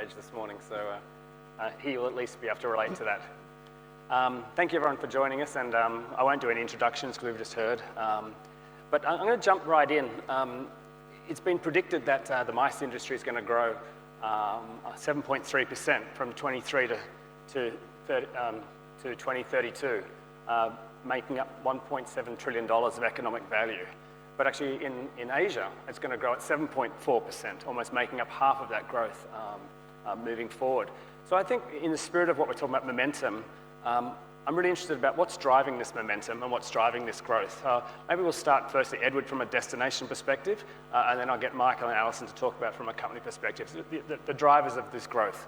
stage this morning, so he will at least be able to relate to that. Thank you everyone for joining us, and I won't do any introductions because we've just heard. But I'm going to jump right in. It's been predicted that the mice industry is going to grow 7.3% from 23 to 2032, making up $1.7 trillion of economic value. But actually in Asia, it's going to grow at 7.4%, almost making up half of that growth moving forward. So I think in the spirit of what we're talking about momentum, I'm really interested about what's driving this momentum and what's driving this growth. Maybe we'll start firstly, Edward, from a destination perspective, and then I'll get Michael and Alison to talk about from a company perspective, the drivers of this growth.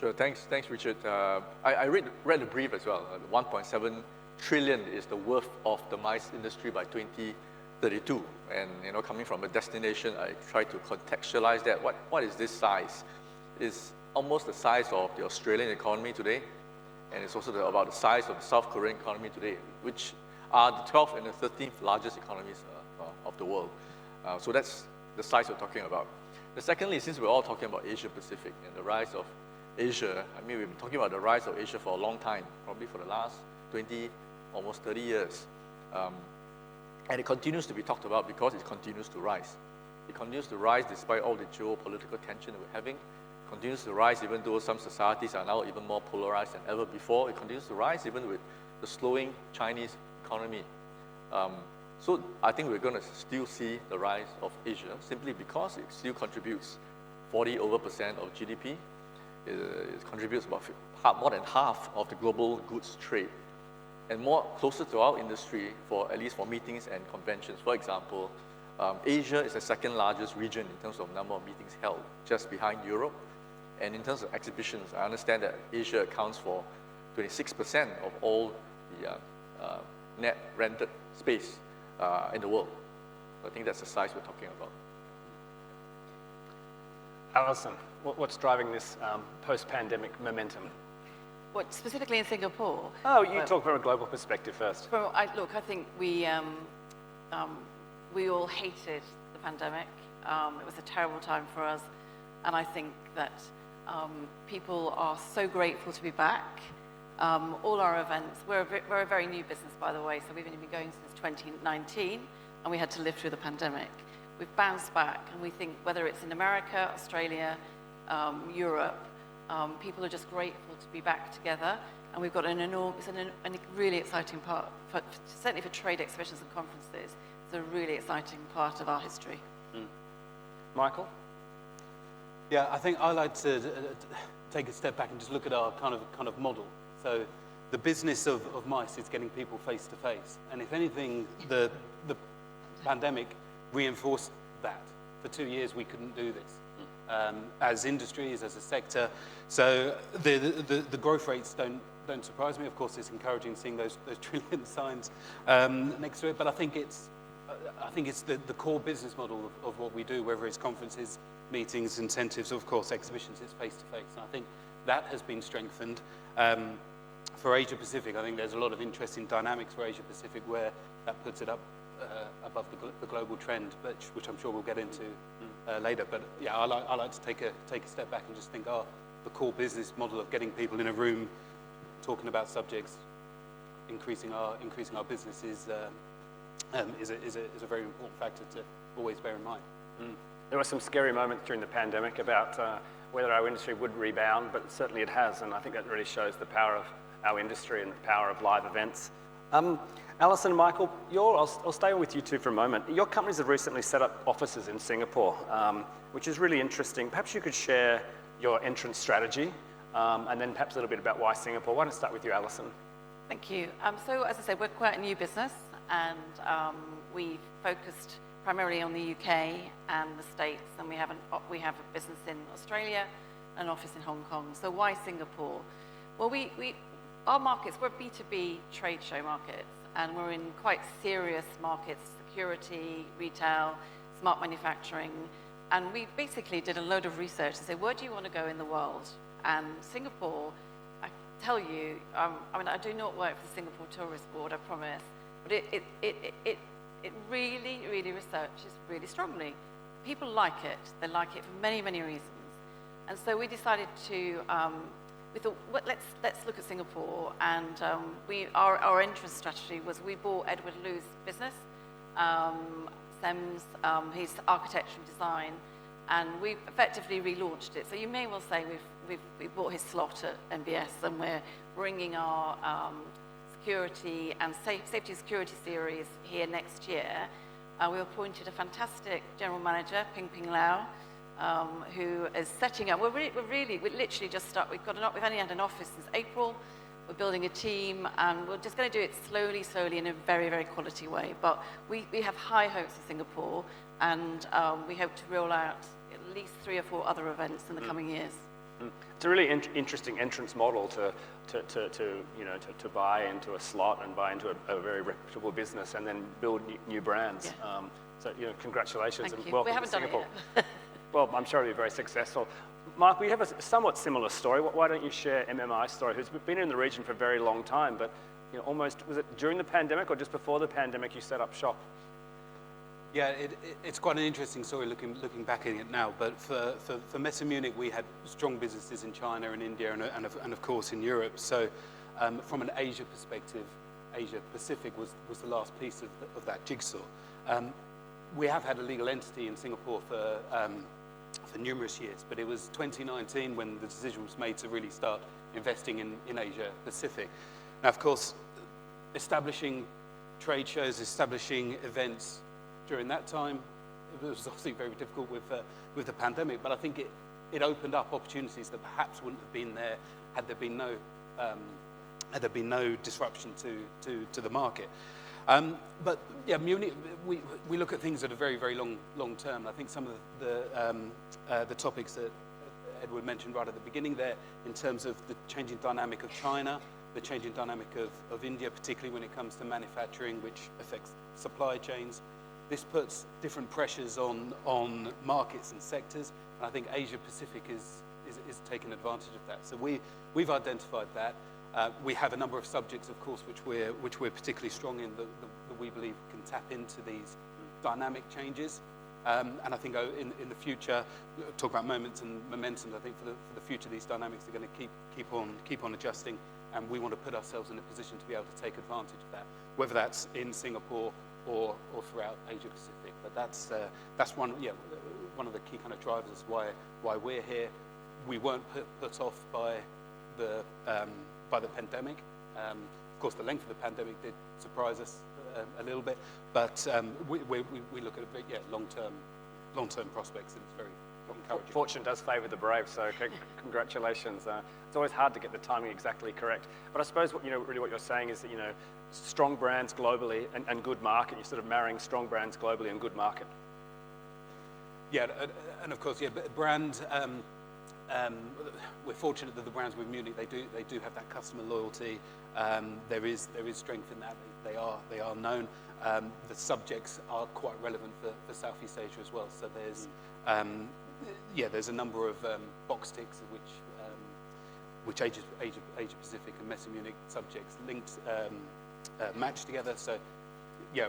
Sure, thanks Richard. I read the brief as well. 1.7 trillion is the worth of the mice industry by 2032. And coming from a destination, I try to contextualize that. What is this size? It's almost the size of the Australian economy today. And it's also about the size of the South Korean economy today, which are the 12th and the 13th largest economies of the world. So that's the size we're talking about. Secondly, since we're all talking about Asia Pacific and the rise of Asia, I mean, we've been talking about the rise of Asia for a long time, probably for the last 20, almost 30 years. And it continues to be talked about because it continues to rise. It continues to rise despite all the geopolitical tension that we're having. Continues to rise even though some societies are now even more polarized than ever before. It continues to rise even with the slowing Chinese economy. So I think we're going to still see the rise of Asia simply because it still contributes 40% of GDP. It contributes about more than half of the global goods trade. And closer to our industry, at least for meetings and conventions. For example, Asia is the second largest region in terms of number of meetings held, just behind Europe. And in terms of exhibitions, I understand that Asia accounts for 26% of all the net rented space in the world. So I think that's the size we're talking about. Alison, what's driving this post-pandemic momentum? What, specifically in Singapore? Oh, you talk from a global perspective first. Look, I think we all hated the pandemic. It was a terrible time for us. And I think that people are so grateful to be back. All our events, we're a very new business, by the way, so we've only been going since 2019, and we had to live through the pandemic. We've bounced back, and we think whether it's in America, Australia, Europe, people are just grateful to be back together, and we've got a really exciting part, certainly for trade exhibitions and conferences. It's a really exciting part of our history. Michael? Yeah, I think I like to take a step back and just look at our kind of model. So the business of mice is getting people face to face, and if anything, the pandemic reinforced that. For 2 years, we couldn't do this as industries, as a sector. So the growth rates don't surprise me. Of course, it's encouraging seeing those trillion signs next to it. But I think it's the core business model of what we do, whether it's conferences, meetings, incentives, of course, exhibitions, it's face-to-face. And I think that has been strengthened. For Asia Pacific, I think there's a lot of interesting dynamics for Asia Pacific where that puts it up above the global trend, which I'm sure we'll get into later. But yeah, I like to take a step back and just think, the core business model of getting people in a room, talking about subjects, increasing our business is a very important factor to always bear in mind. There were some scary moments during the pandemic about whether our industry would rebound, but certainly it has, and I think that really shows the power of our industry and the power of live events. Alison and Michael, I'll stay with you two for a moment. Your companies have recently set up offices in Singapore, which is really interesting. Perhaps you could share your entrance strategy, and then perhaps a little bit about why Singapore. Why don't I start with you, Alison? Thank you. So as I said, we're quite a new business, and we've focused primarily on the UK and the States, and we have a business in Australia, an office in Hong Kong. So why Singapore? Well, our markets, we're B2B trade show markets, and we're in quite serious markets, security, retail, smart manufacturing, and we basically did a load of research to say, where do you want to go in the world? And Singapore, I tell you, I do not work for the Singapore Tourist Board, I promise, but it really researches really strongly. People like it. They like it for many, many reasons. And so we decided to, we thought, well, let's look at Singapore. And our entrance strategy was we bought Edward Liu's business, SEMS, his architecture and design, and we've effectively relaunched it. So you may well say we've bought his slot at MBS, and we're bringing our security and safety and security series here next year. We appointed a fantastic general manager, Ping Lau, who is setting up. We literally just start. We've only had an office since April. We're building a team, and we're just going to do it slowly in a very, very quality way. But we have high hopes for Singapore, and we hope to roll out at least 3 or 4 other events in the coming years. It's a really interesting entrance model to buy into a slot and buy into a very reputable business and then build new brands. Yeah. So congratulations. Thank and you. welcome We haven't to done Singapore. it yet. Well, I'm sure it'll be very successful. Mark, we have a somewhat similar story. Why don't you share MMI's story, who's been in the region for a very long time, but almost, was it during the pandemic or just before the pandemic you set up shop? Yeah, it's quite an interesting story looking back at it now. But for Messe Munich, we had strong businesses in China and India and of course in Europe. So from an Asia perspective, Asia Pacific was the last piece of that jigsaw. We have had a legal entity in Singapore for numerous years, but it was 2019 when the decision was made to really start investing in Asia Pacific. Now, of course, establishing trade shows, establishing events during that time, it was obviously very difficult with the pandemic, but I think it opened up opportunities that perhaps wouldn't have been there had there been no disruption to the market. But yeah, Munich, we look at things at a very, very long term. I think some of the topics that Edward mentioned right at the beginning there, in terms of the changing dynamic of China, the changing dynamic of India, particularly when it comes to manufacturing, which affects supply chains. This puts different pressures on markets and sectors, and I think Asia Pacific is taking advantage of that. So we've identified that. We have a number of subjects, of course, which we're particularly strong in, that we believe can tap into these dynamic changes. And I think in the future, talk about moments and momentum. I think for the future, these dynamics are going to keep on adjusting, and we want to put ourselves in a position to be able to take advantage of that, whether that's in Singapore or throughout Asia Pacific. But that's one of the key kind of drivers why we're here. We weren't put off by the pandemic. Of course, the length of the pandemic did surprise us a little bit, but we look at a bit, long-term prospects, and it's very encouraging. Fortune does favour the brave, so congratulations. It's always hard to get the timing exactly correct, but I suppose really what you're saying is that strong brands globally and good market. You're sort of marrying strong brands globally and good market. Yeah, and of course, brand. We're fortunate that the brands with Munich, they do have that customer loyalty. There is strength in that. They are known. The subjects are quite relevant for Southeast Asia as well. So there's a number of box ticks which Asia Pacific and Messe Munich subjects linked match together. So yeah,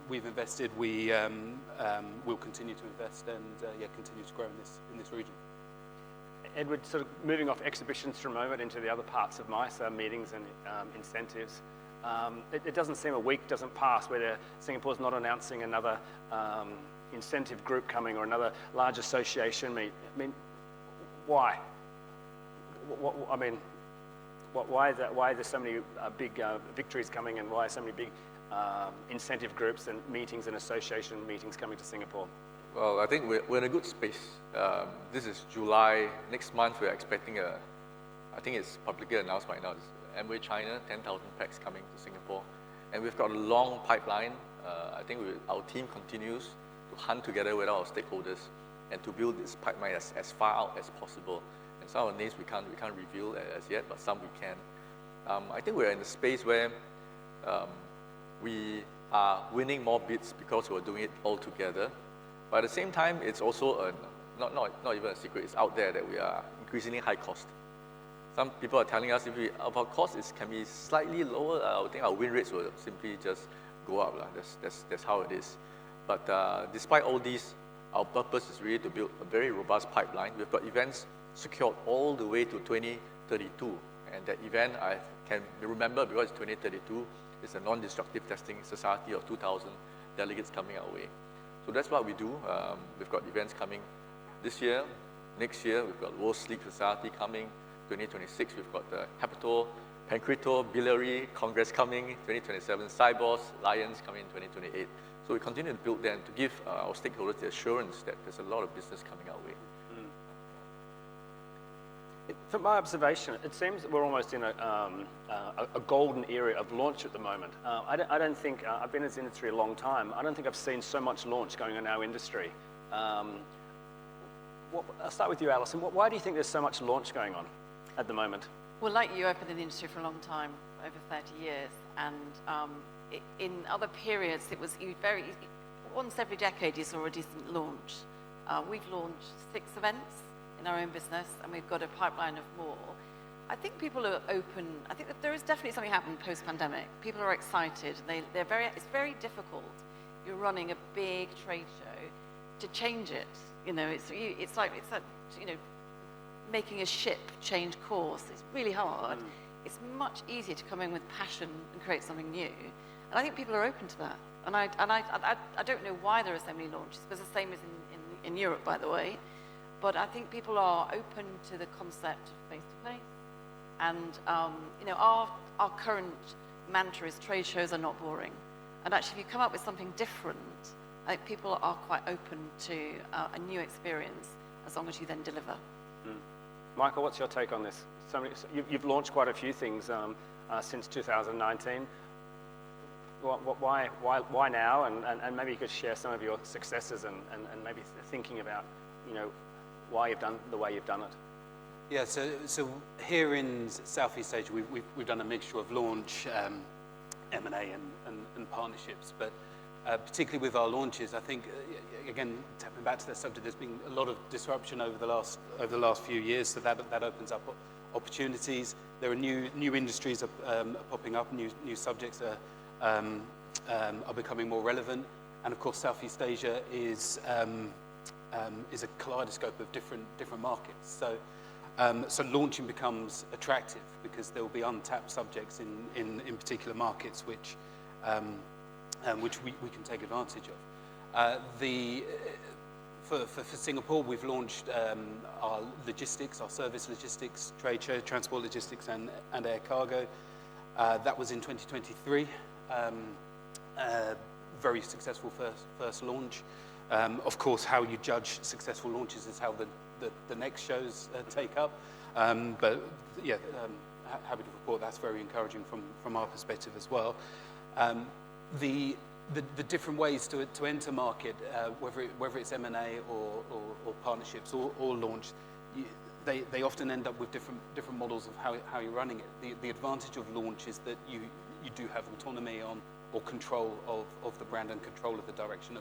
we've invested. We'll continue to invest and continue to grow in this region. Edward, sort of moving off exhibitions for a moment into the other parts of MICE, meetings and incentives. It doesn't seem a week doesn't pass where Singapore's not announcing another incentive group coming or another large association meet. I mean, why? Why are there so many big victories coming, and why are so many big incentive groups and meetings and association meetings coming to Singapore? Well, I think we're in a good space. This is July. Next month, we're expecting I think it's publicly announced by now, Amway China, 10,000 packs coming to Singapore. And we've got a long pipeline. I think our team continues to hunt together with our stakeholders and to build this pipeline as far out as possible. And some of the names we can't reveal as yet, but some we can. I think we're in a space where we are winning more bids because we're doing it all together. But at the same time, it's also not even a secret. It's out there that we are increasingly high cost. Some people are telling us if our cost can be slightly lower, I think our win rates will simply just go up. That's how it is. But despite all these, our purpose is really to build a very robust pipeline. We've got events secured all the way to 2032. And that event I can remember because it's 2032. It's a non-destructive testing society of 2,000 delegates coming our way. So that's what we do. We've got events coming this year. Next year, we've got World Sleep Society coming. 2026, we've got the Hepatobiliary Congress coming. 2027, Cybos, Lions coming in 2028. So we continue to build them to give our stakeholders the assurance that there's a lot of business coming our way. From my observation, it seems that we're almost in a golden era of launch at the moment. I don't think, I've been in this industry a long time, I don't think I've seen so much launch going on in our industry. I'll start with you, Alison. Why do you think there's so much launch going on at the moment? Well, like you, I've been in the industry for a long time, over 30 years, and in other periods, it was once every decade you saw a decent launch. We've launched 6 events in our own business, and we've got a pipeline of more. I think people are open. I think that there is definitely something happening post-pandemic. People are excited. It's very difficult. You're running a big trade show to change it. You know, it's like you know, making a ship change course. It's really hard. It's much easier to come in with passion and create something new. And I think people are open to that. And I don't know why there are so many launches. It's the same as in Europe, by the way. But I think people are open to the concept of face-to-face. And you know, our current mantra is trade shows are not boring. And actually, if you come up with something different, I think people are quite open to a new experience as long as you then deliver. Michael, what's your take on this? You've launched quite a few things since 2019. Why now? And maybe you could share some of your successes and maybe thinking about, you know, why you've done the way you've done it. Yeah, so here in Southeast Asia, we've done a mixture of launch, M&A and partnerships, but particularly with our launches, I think, again, tapping back to that subject, there's been a lot of disruption over the last few years, so that opens up opportunities. There are new industries are popping up, new subjects are becoming more relevant, and of course, Southeast Asia is a kaleidoscope of different markets. So launching becomes attractive because there will be untapped subjects in particular markets which we can take advantage of. For Singapore, we've launched our logistics, our service logistics trade show, transport logistics and air cargo. That was in 2023. Very successful first launch. Of course, how you judge successful launches is how the next shows take up. But yeah, happy to report that's very encouraging from our perspective as well. The different ways to enter market, whether it's M&A or partnerships or launch, they often end up with different models of how you're running it. The advantage of launch is that you do have autonomy on or control of the brand and control of the direction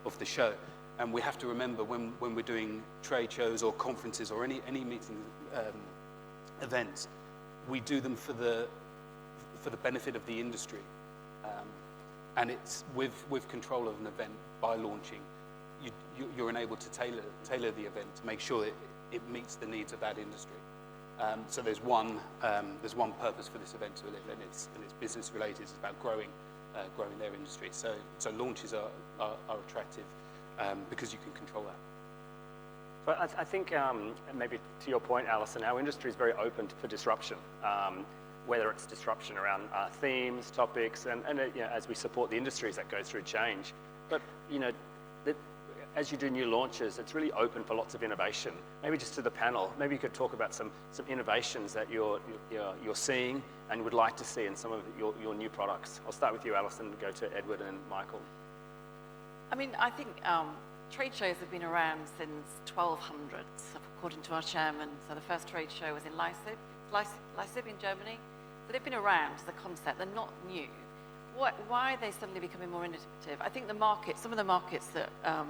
of the show. And we have to remember when we're doing trade shows or conferences or any meeting events, we do them for the benefit of the industry. And it's with control of an event by launching, you're enabled to tailor the event to make sure it meets the needs of that industry. So there's one purpose for this event to live, and it's business related. It's about growing their industry. So launches are attractive because you can control that. But I think maybe to your point, Alison, our industry is very open for disruption. Whether it's disruption around themes, topics, and you know, as we support the industries that go through change. But you know, as you do new launches, it's really open for lots of innovation. Maybe just to the panel, maybe you could talk about some innovations that you're seeing and would like to see in some of your new products. I'll start with you, Alison, and go to Edward and Michael. I mean, I think trade shows have been around since 1200s, according to our chairman. So the first trade show was in Leipzig in Germany. So they've been around as a concept. They're not new. Why are they suddenly becoming more innovative? I think some of the markets that are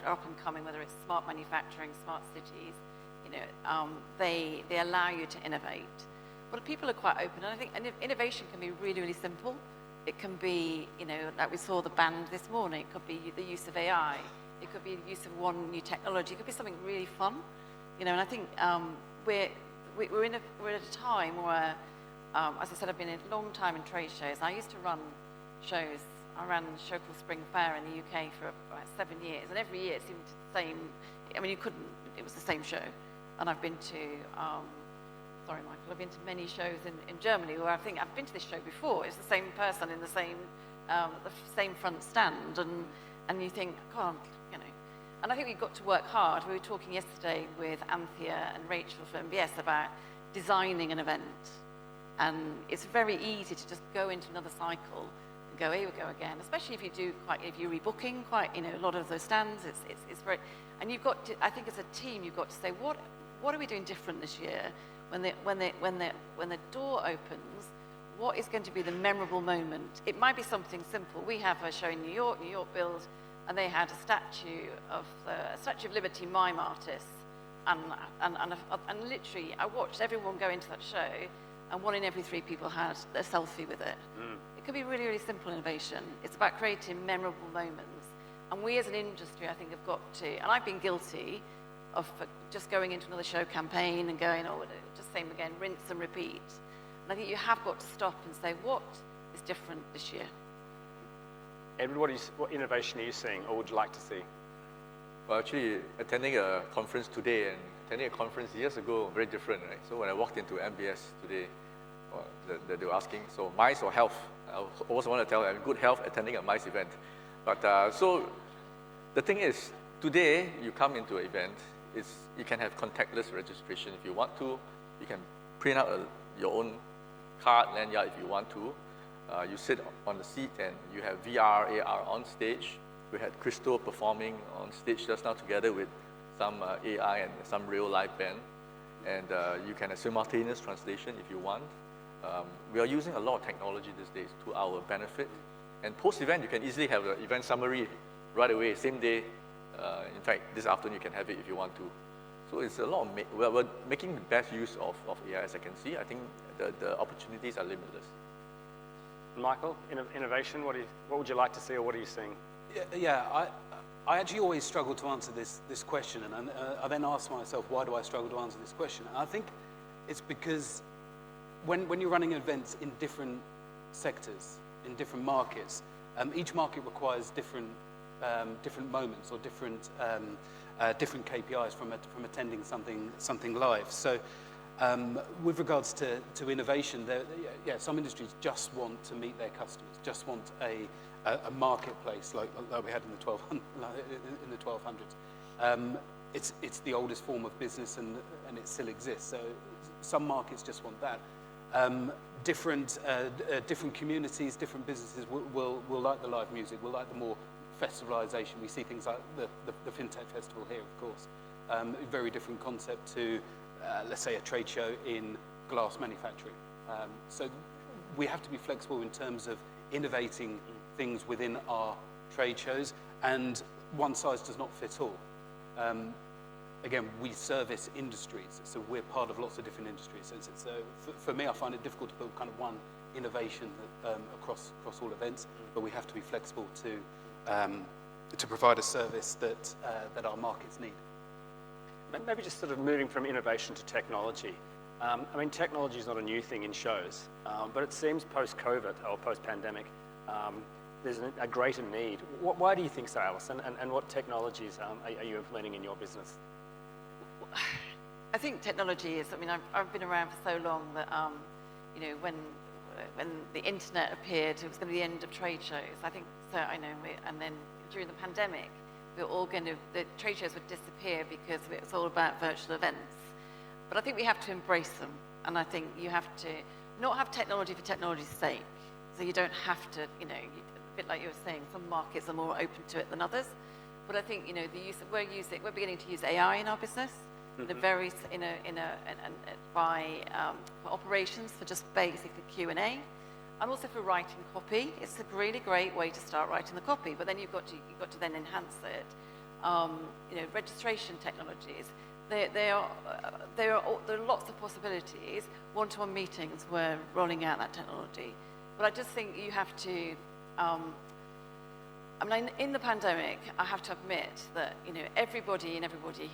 up and coming, whether it's smart manufacturing, smart cities, you know, they allow you to innovate. But people are quite open, and I think innovation can be really, really simple. It can be, you know, like we saw the band this morning. It could be the use of AI. It could be the use of one new technology. It could be something really fun. You know, and I think we're at a time where, as I said, I've been a long time in trade shows. I used to run shows. I ran a show called Spring Fair in the UK for about 7 years, and every year it seemed the same. I mean, it was the same show. And I've been to, sorry, Michael, I've been to many shows in Germany where I think I've been to this show before. It's the same person in the same front stand, and you think, God, you know. And I think we've got to work hard. We were talking yesterday with Anthea and Rachel from MBS about designing an event. And it's very easy to just go into another cycle and go, here we go again, especially if you're rebooking quite, you know, a lot of those stands. It's very, and you've got to, I think as a team, you've got to say, what are we doing different this year? When the door opens, what is going to be the memorable moment? It might be something simple. We have a show in New York Build, and they had a statue of Liberty mime artists, and literally, I watched everyone go into that show, and 1 in every 3 people had a selfie with it. It could be really, really simple innovation. It's about creating memorable moments, and we as an industry, I think, have got to. And I've been guilty of just going into another show campaign and going, oh, just same again, rinse and repeat. And I think you have got to stop and say, what is different this year? Edward, what innovation are you seeing or would you like to see? Well, actually, attending a conference today and attending a conference years ago, very different, right? So when I walked into MBS today, they were asking, so mice or health? I always want to tell them, good health attending a mice event. But so the thing is, today you come into an event, you can have contactless registration if you want to. You can print out your own card, lanyard if you want to. You sit on the seat and you have VR, AR on stage. We had Crystal performing on stage just now together with some AI and some real live band. And you can have simultaneous translation if you want. We are using a lot of technology these days to our benefit. And post-event, you can easily have an event summary right away, same day. In fact, this afternoon you can have it if you want to. So it's a lot of, we're making the best use of AI as I can see. I think the opportunities are limitless. Michael, innovation, what would you like to see or what are you seeing? Yeah, I actually always struggle to answer this question, and I then ask myself, why do I struggle to answer this question? And I think it's because when you're running events in different sectors, in different markets, each market requires different moments or different KPIs from attending something live. So with regards to innovation, some industries just want to meet their customers, just want a marketplace like we had in the 1200s. It's the oldest form of business and it still exists. So some markets just want that. Different communities, different businesses will like the live music, will like the more festivalization. We see things like the FinTech Festival here, of course. A very different concept to, let's say, a trade show in glass manufacturing. So we have to be flexible in terms of innovating things within our trade shows, and one size does not fit all. Again, we service industries, so we're part of lots of different industries. So for me, I find it difficult to build kind of one innovation across all events, but we have to be flexible to provide a service that our markets need. Maybe just sort of moving from innovation to technology. I mean, technology is not a new thing in shows, but it seems post-COVID or post-pandemic, there's a greater need. Why do you think so, Alison? And what technologies are you implementing in your business? I think technology is, I mean, I've been around for so long that, you know, when the internet appeared, it was going to be the end of trade shows. I think, so I know, and then during the pandemic, we were all the trade shows would disappear because it was all about virtual events. But I think we have to embrace them. And I think you have to not have technology for technology's sake. So you don't have to, you know, a bit like you were saying, some markets are more open to it than others. But I think, you know, we're beginning to use AI in our business. Mm-hmm. For operations, for just basic Q&A, and also for writing copy. It's a really great way to start writing the copy, but then you've got to then enhance it. You know, registration technologies. There are lots of possibilities. One-to-one meetings, we're rolling out that technology, but I just think you have to I mean, in the pandemic, I have to admit that, everybody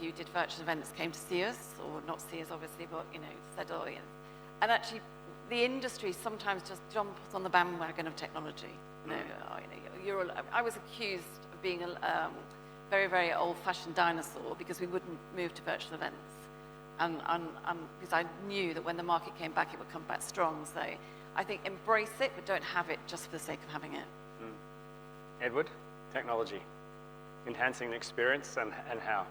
who did virtual events came to see us, or not see us, obviously, but, said, oh, yeah. And actually, the industry sometimes just jumps on the bandwagon of technology. I was accused of being a very, very old-fashioned dinosaur because we wouldn't move to virtual events. And because I knew that when the market came back, it would come back strong. So I think embrace it, but don't have it just for the sake of having it. Edward, technology, enhancing the experience and how?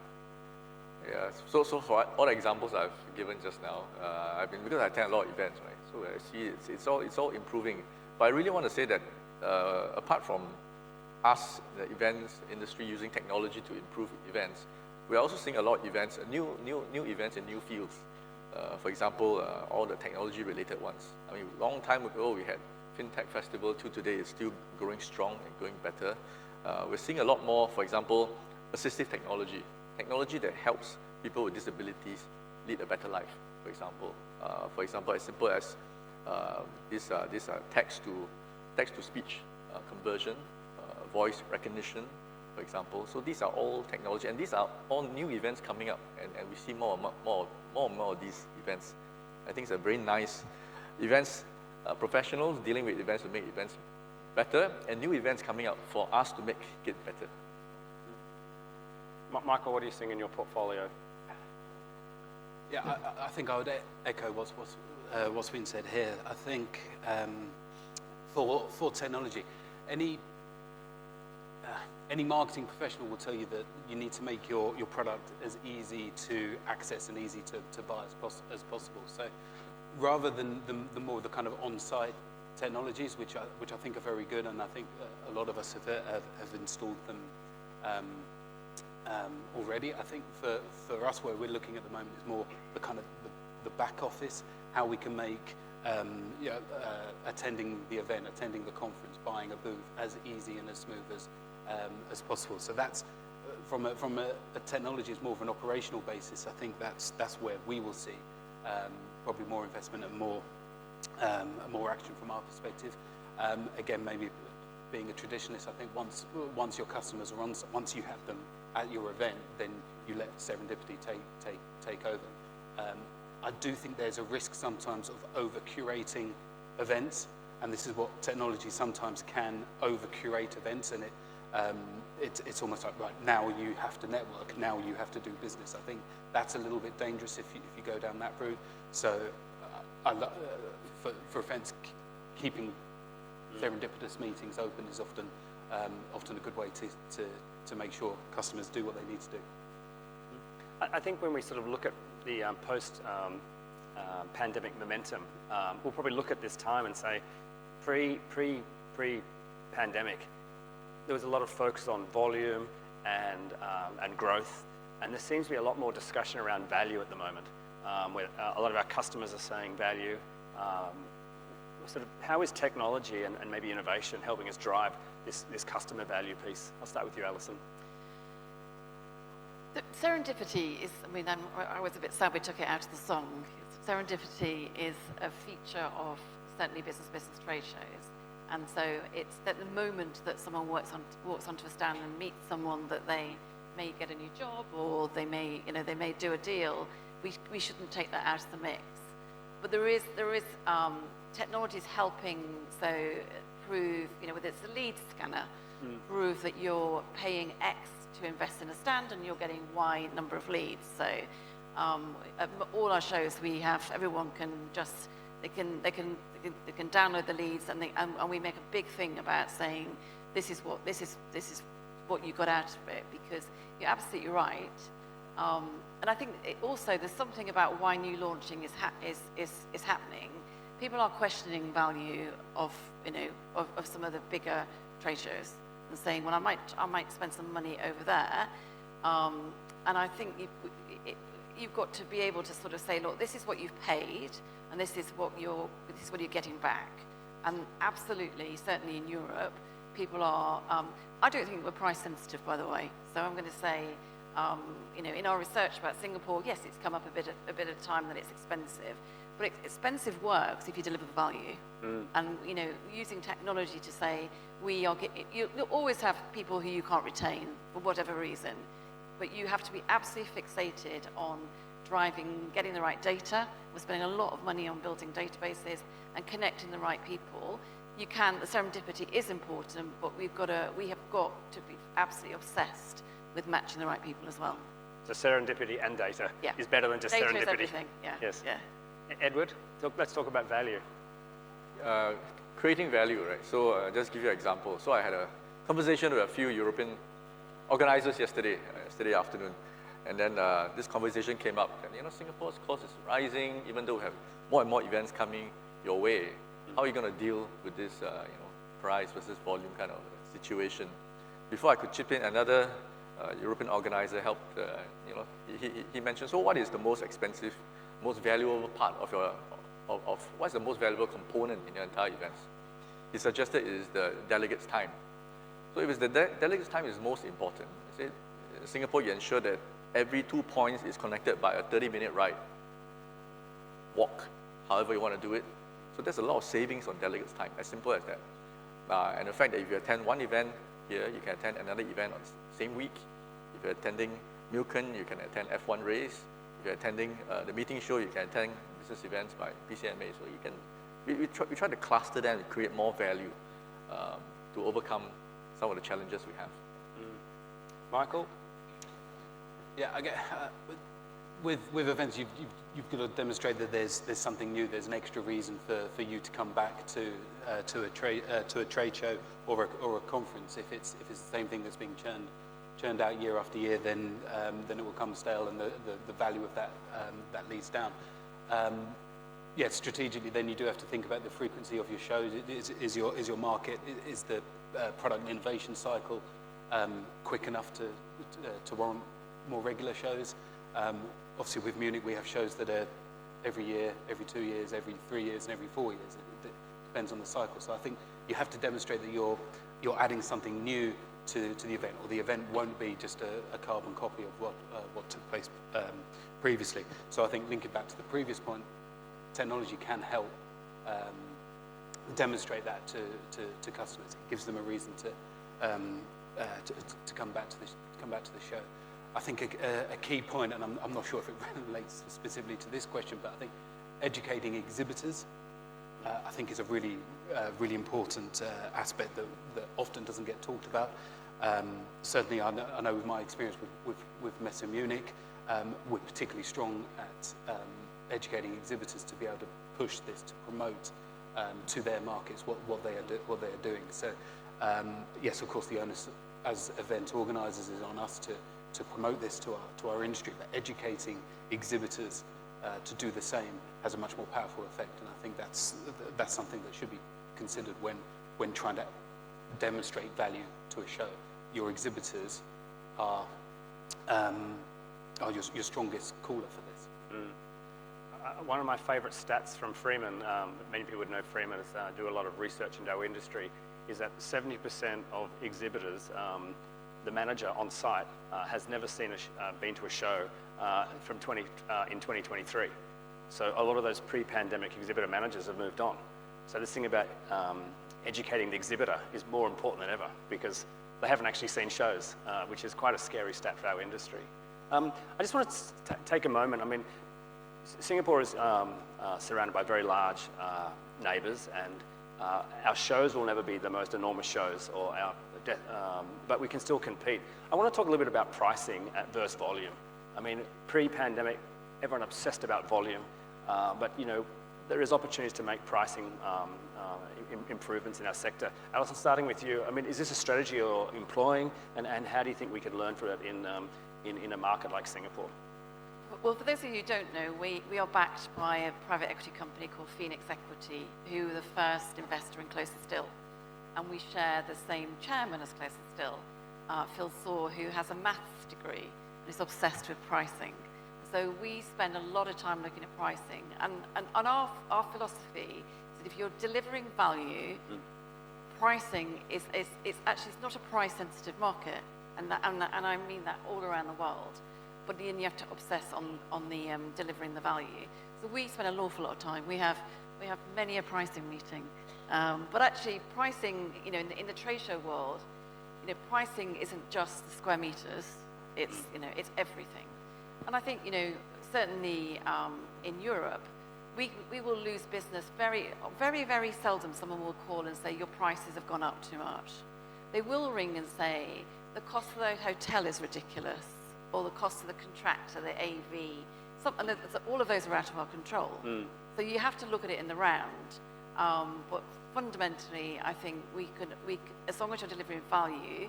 Yeah, so for all the examples I've given just now, because I attend a lot of events, right? So I see it's all improving. But I really want to say that apart from us, the events industry, using technology to improve events, we're also seeing a lot of events, new events in new fields. For example, all the technology-related ones. I mean, a long time ago we had FinTech Festival. Till today, it's still growing strong and going better. We're seeing a lot more, for example, assistive technology that helps people with disabilities lead a better life. For example, as simple as this text-to-speech conversion, voice recognition, for example. So these are all technology, and these are all new events coming up, and we see more and more of these events. I think it's a very nice events. Professionals dealing with events to make events better, and new events coming up for us to make it better. Michael, what are you seeing in your portfolio? Yeah, I think I would echo what's been said here. I think for technology, any marketing professional will tell you that you need to make your product as easy to access and easy to buy as possible. So rather than the kind of on-site technologies, which I think are very good, and I think a lot of us have installed them already. I think for us, where we're looking at the moment is more the kind of the back office, how we can make attending the event, attending the conference, buying a booth as easy and as smooth as possible. So that's from a technology is more of an operational basis. I think that's where we will see probably more investment and more action from our perspective. Again, maybe being a traditionalist, I think once your customers are once you have them at your event, then you let serendipity take over. I do think there's a risk sometimes of over-curating events, and this is what technology sometimes can over-curate events, and it's almost like, right, now you have to network, now you have to do business. I think that's a little bit dangerous if you go down that route. So for events, keeping serendipitous meetings open is often a good way to make sure customers do what they need to do. I think when we sort of look at the pandemic momentum, we'll probably look at this time and say, pre-pandemic, there was a lot of focus on volume and growth, and there seems to be a lot more discussion around value at the moment, where a lot of our customers are saying value. Sort of how is technology and maybe innovation helping us drive this customer value piece? I'll start with you, Alison. Serendipity is, I was a bit sad we took it out of the song. Serendipity is a feature of certainly business trade shows. And so it's at the moment that someone walks onto a stand and meets someone that they may get a new job or they may do a deal. We shouldn't take that out of the mix. But there is technology is helping, so prove, whether it's a lead scanner, prove that you're paying X to invest in a stand and you're getting Y number of leads. So all our shows, we have, everyone can just, they can download the leads, and we make a big thing about saying this is what you got out of it, because you're absolutely right. And I think also there's something about why new launching is happening. People are questioning value of some of the bigger trade shows and saying, well, I might spend some money over there. And I think you've got to be able to sort of say, look, this is what you've paid, and this is what you're getting back. And absolutely, certainly in Europe, people are. I don't think we're price sensitive, by the way. So I'm going to say You know, in our research about Singapore, yes, it's come up a bit of time that it's expensive, but expensive works if you deliver value. And you know, using technology to say you'll always have people who you can't retain for whatever reason, but you have to be absolutely fixated on getting the right data. We're spending a lot of money on building databases and connecting the right people. The serendipity is important, but we have got to be absolutely obsessed with matching the right people as well. So serendipity and data is better than just data serendipity. Data is everything, yeah. Yes. Yeah. Edward, let's talk about value. Creating value, right? So just give you an example. So I had a conversation with a few European organizers yesterday afternoon. And then this conversation came up. And, you know, Singapore's cost is rising, even though we have more and more events coming your way. How are you going to deal with this, you know, price versus volume kind of situation? Before I could chip in, another European organizer helped. You know, he mentioned. So, what is the most expensive, most valuable part of your what's the most valuable component in your entire events? He suggested is the delegates' time. So, if it's the delegates' time is most important, he said, in Singapore, you ensure that every 2 points is connected by a 30-minute ride, walk, however you want to do it. So there's a lot of savings on delegates' time, as simple as that. And the fact that if you attend one event here, you can attend another event on the same week. If you're attending Milken, you can attend F1 race. If you're attending the meeting show, you can attend business events by PCMA. So you can, we try to cluster them and create more value to overcome some of the challenges we have. Michael? Yeah, I get, with events, you've got to demonstrate that there's something new. There's an extra reason for you to come back to a trade show or a conference. If it's the same thing that's being churned out year after year, then it will come stale, and the value of that leads down. Yeah, strategically, then you do have to think about the frequency of your shows. Is your market, is the product and innovation cycle quick enough to warrant more regular shows? Obviously, with Munich, we have shows that are every year, every 2 years, every 3 years, and every 4 years. It depends on the cycle. So I think you have to demonstrate that you're adding something new to the event, or the event won't be just a carbon copy of what took place previously. So I think linking back to the previous point, technology can help demonstrate that to customers. It gives them a reason to come back to the show. I think a key point, and I'm not sure if it relates specifically to this question, but I think educating exhibitors, I think is a really important aspect that often doesn't get talked about. Certainly, I know with my experience with Messe Munich, we're particularly strong at educating exhibitors to be able to push this, to promote to their markets what they are doing. So, yes, of course, the onus as event organisers is on us to promote this to our industry, but educating exhibitors to do the same has a much more powerful effect, and I think that's something that should be considered when trying to demonstrate value to a show. Your exhibitors are your strongest caller for this. One of my favourite stats from Freeman, many people would know Freeman do a lot of research into our industry, is that 70% of exhibitors, the manager on site, has never been to a show in 2023. So a lot of those pre-pandemic exhibitor managers have moved on. So this thing about educating the exhibitor is more important than ever, because they haven't actually seen shows, which is quite a scary stat for our industry. I just want to take a moment. I mean, Singapore is surrounded by very large neighbours, and our shows will never be the most enormous shows, but we can still compete. I want to talk a little bit about pricing versus volume. I mean, pre-pandemic, everyone obsessed about volume, but you know, there is opportunities to make pricing improvements in our sector. Alison, starting with you, I mean, is this a strategy you're employing, and how do you think we could learn from it in a market like Singapore? Well, for those of you who don't know, we are backed by a private equity company called Phoenix Equity, who were the first investor in Closer Still. And we share the same chairman as Closer Still, Phil Saw, who has a maths degree and is obsessed with pricing. So we spend a lot of time looking at pricing. And our philosophy is that if you're delivering value, pricing is actually, it's not a price-sensitive market. and I mean that all around the world. But then you have to obsess on the delivering the value. So we spend an awful lot of time. We have many a pricing meeting, but actually pricing, you know, in the trade show world, you know, pricing isn't just the square meters. It's, you know, it's everything. And I think, you know, certainly in Europe, we will lose business very, very, very seldom. Someone will call and say your prices have gone up too much. They will ring and say the cost of the hotel is ridiculous, or the cost of the contractor, the AV. All of those are out of our control. So you have to look at it in the round. But fundamentally, I think we could, as long as you're delivering value,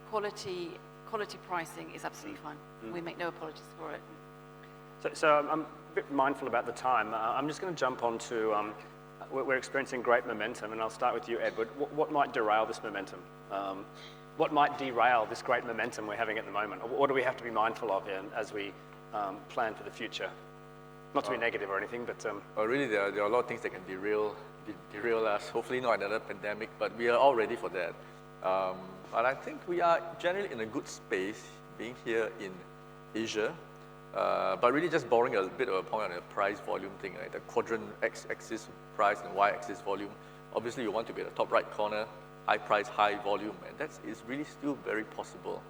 quality pricing is absolutely fine. We make no apologies for it. So I'm a bit mindful about the time. I'm just going to jump on to, we're experiencing great momentum, and I'll start with you, Edward. What might derail this momentum? What might derail this great momentum we're having at the moment? What do we have to be mindful of as we plan for the future? Not to be negative or anything, but... Well, really, there are a lot of things that can derail us. Hopefully not another pandemic, but we are all ready for that. But I think we are generally in a good space being here in Asia. But really just borrowing a bit of a point on the price volume thing, right? The quadrant x-axis price and y-axis volume. Obviously, you want to be at the top right corner, high price, high volume, and that is really still very possible.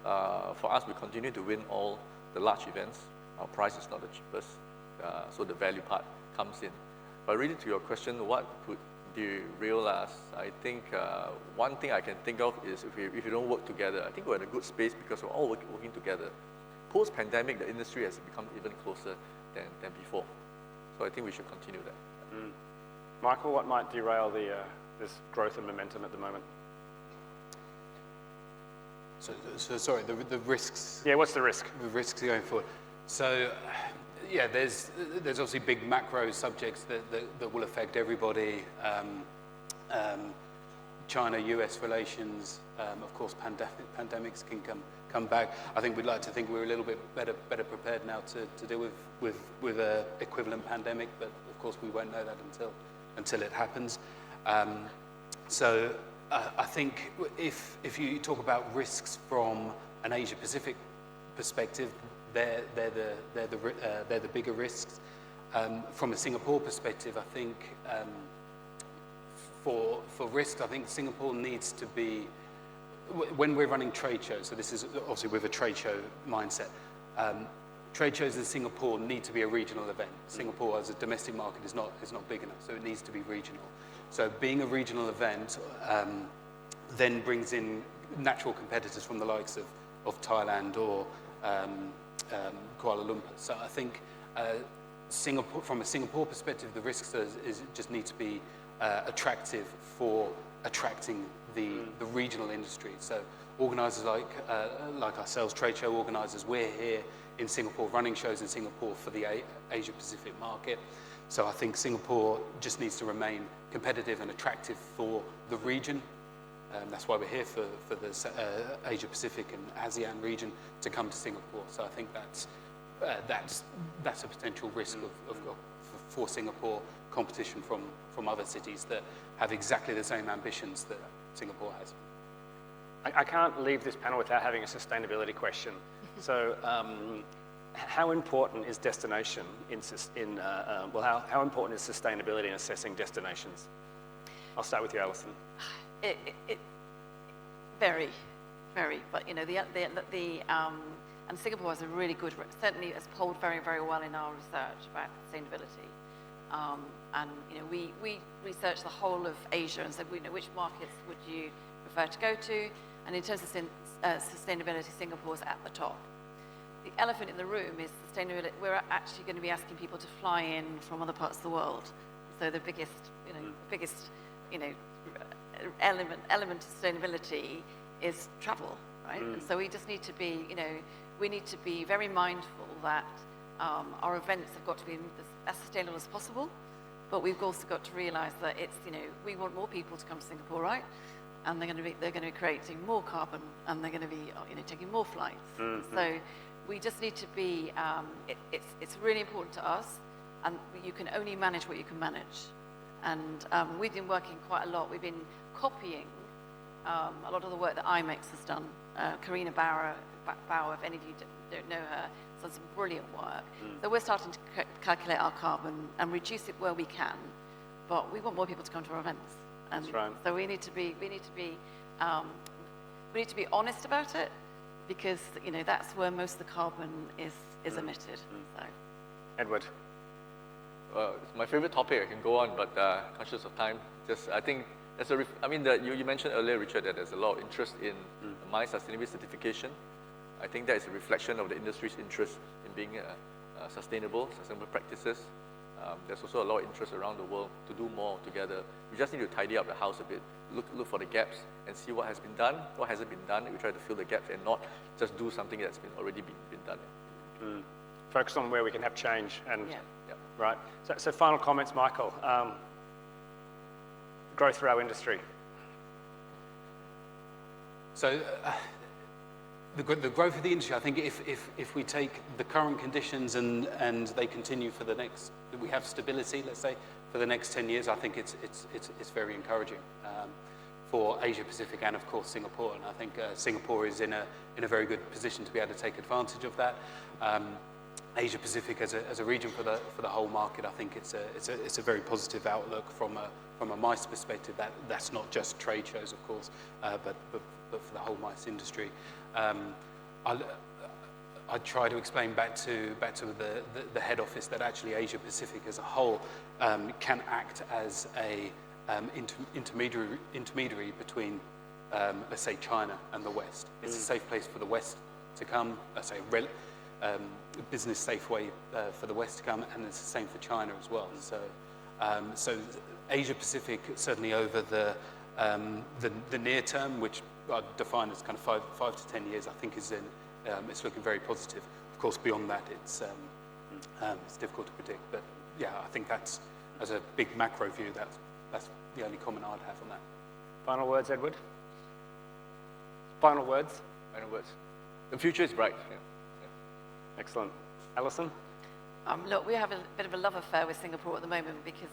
For us, we continue to win all the large events. Our price is not the cheapest, so the value part comes in. But really to your question, what could derail us? I think one thing I can think of is if you don't work together. I think we're in a good space because we're all working together. Post-pandemic, the industry has become even closer than before. So I think we should continue that. Michael, what might derail this growth and momentum at the moment? So sorry, the risks. Yeah, what's the risk? The risks going forward. So, yeah, there's obviously big macro subjects that will affect everybody. China-US relations, of course, pandemics can come back. I think we'd like to think we're a little bit better prepared now to deal with a equivalent pandemic, but of course we won't know that until it happens. So I think if you talk about risks from an Asia-Pacific perspective, they're the bigger risks. From a Singapore perspective, I think for risks, I think Singapore needs to be, when we're running trade shows, so this is obviously with a trade show mindset, trade shows in Singapore need to be a regional event. Singapore as a domestic market is not big enough, so it needs to be regional. So being a regional event then brings in natural competitors from the likes of Thailand or Kuala Lumpur. So I think Singapore, from a Singapore perspective, the risks just need to be attractive for attracting the regional industry. So organisers like ourselves, trade show organisers, we're here in Singapore, running shows in Singapore for the Asia Pacific market. So I think Singapore just needs to remain competitive and attractive for the region. That's why we're here for the Asia Pacific and ASEAN region to come to Singapore. So I think that's a potential risk for Singapore, competition from other cities that have exactly the same ambitions that Singapore has. I can't leave this panel without having a sustainability question. So, how important is destination how important is sustainability in assessing destinations? I'll start with you, Alison. It very, very. But you know, and Singapore has a really good, certainly has polled very, very well in our research about sustainability. And you know, we researched the whole of Asia and said, you know, which markets would you prefer to go to? And in terms of sustainability, Singapore's at the top. The elephant in the room is sustainability. We're actually going to be asking people to fly in from other parts of the world. So the biggest element of sustainability is travel, right? And so we just need to be, we need to be very mindful that our events have got to be as sustainable as possible, but we've also got to realise that it's, we want more people to come to Singapore, right? And they're going to be creating more carbon, and they're going to be, taking more flights. Mm-hmm. So we just need to be. It's really important to us, and you can only manage what you can manage. And we've been working quite a lot. We've been copying a lot of the work that IMEX has done Karina Bauer, if any of you don't know her, has done some brilliant work. So we're starting to calculate our carbon and reduce it where we can, but we want more people to come to our events. And That's right. so we need to be honest about it, because that's where most of the carbon is emitted. So. Edward. It's my favorite topic. I can go on, but conscious of time. I think you mentioned earlier, Richard, that there's a lot of interest in my sustainability certification. I think that is a reflection of the industry's interest in being sustainable practices. There's also a lot of interest around the world to do more together. We just need to tidy up the house a bit, look for the gaps and see what has been done, what hasn't been done, and we try to fill the gaps and not just do something that's already been done. Focus on where we can have change. And Yeah. right. So final comments, Michael. Growth for our industry. So the growth of the industry, I think if we take the current conditions and they continue for the next, we have stability, let's say, for the next 10 years, I think it's very encouraging for Asia Pacific and of course Singapore. And I think Singapore is in a very good position to be able to take advantage of that. Asia Pacific as a region for the whole market, I think it's a very positive outlook from a MICE perspective. That's not just trade shows, of course, but for the whole MICE industry. I try to explain back to the head office that actually Asia Pacific as a whole can act as a intermediary between, let's say, China and the West. It's a safe place for the West to come, let's say, business safe way for the West to come, and it's the same for China as well. So Asia Pacific, certainly over the near term, which I define as kind of 5 to 10 years, I think it's looking very positive. Of course, beyond that, it's difficult to predict. But yeah, I think that's, as a big macro view, that's the only comment I'd have on that. Final words, Edward? Final words? Final words. The future is bright. Yeah. Excellent. Alison? Look, we have a bit of a love affair with Singapore at the moment because,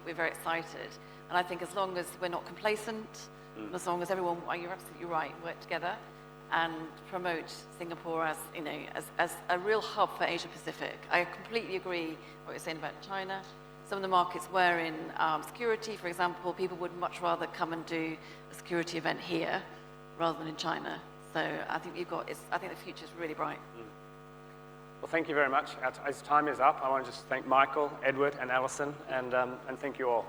we're very excited. And I think as long as we're not complacent, and as long as everyone, you're absolutely right, work together and promote Singapore as, as a real hub for Asia Pacific. I completely agree what you're saying about China. Some of the markets wherein security, for example, people would much rather come and do a security event here rather than in China. So I think I think the future is really bright. Well, thank you very much. As time is up, I want to just thank Michael, Edward, and Alison, and thank you all.